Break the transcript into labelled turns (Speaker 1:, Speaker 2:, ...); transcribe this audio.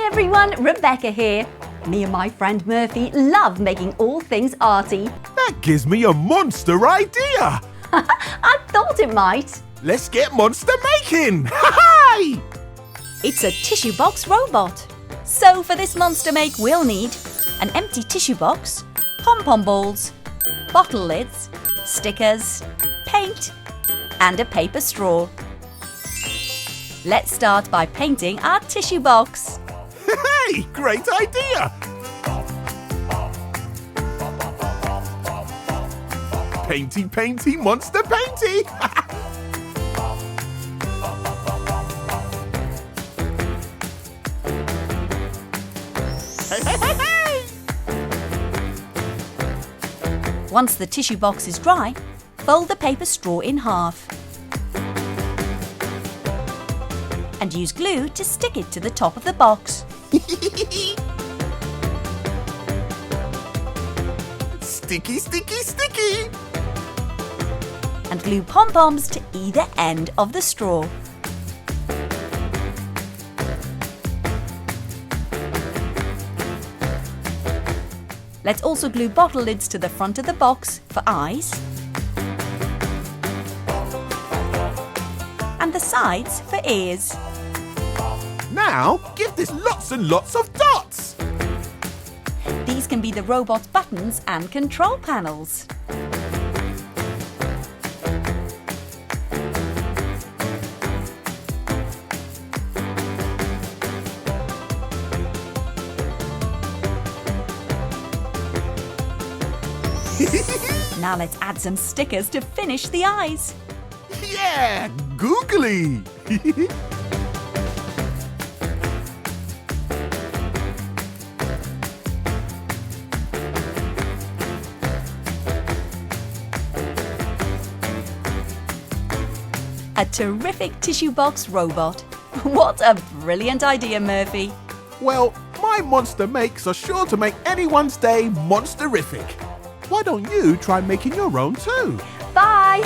Speaker 1: everyone, Rebecca here. Me and my friend Murphy love making all things arty.
Speaker 2: That gives me a monster idea!
Speaker 1: I thought it might.
Speaker 2: Let's get monster making! Hi!
Speaker 1: It's a tissue box robot. So for this monster make we'll need an empty tissue box, pom-pom balls, bottle lids, stickers, paint and a paper straw. Let's start by painting our tissue box.
Speaker 2: Hey, great idea! Painty, painty, monster painty! Hey, hey, hey, hey!
Speaker 1: Once the tissue box is dry, fold the paper straw in half. And use glue to stick it to the top of the box.
Speaker 2: Sticky, sticky, sticky!
Speaker 1: And glue pom-poms to either end of the straw. Let's also glue bottle lids to the front of the box for eyes. And the sides for ears.
Speaker 2: Now, give this lots and lots of dots!
Speaker 1: These can be the robot's buttons and control panels. Now let's add some stickers to finish the eyes.
Speaker 2: Yeah, googly!
Speaker 1: A terrific tissue box robot. What a brilliant idea, Murphy.
Speaker 2: Well, my monster makes are sure to make anyone's day monsterific. Why don't you try making your own too?
Speaker 1: Bye!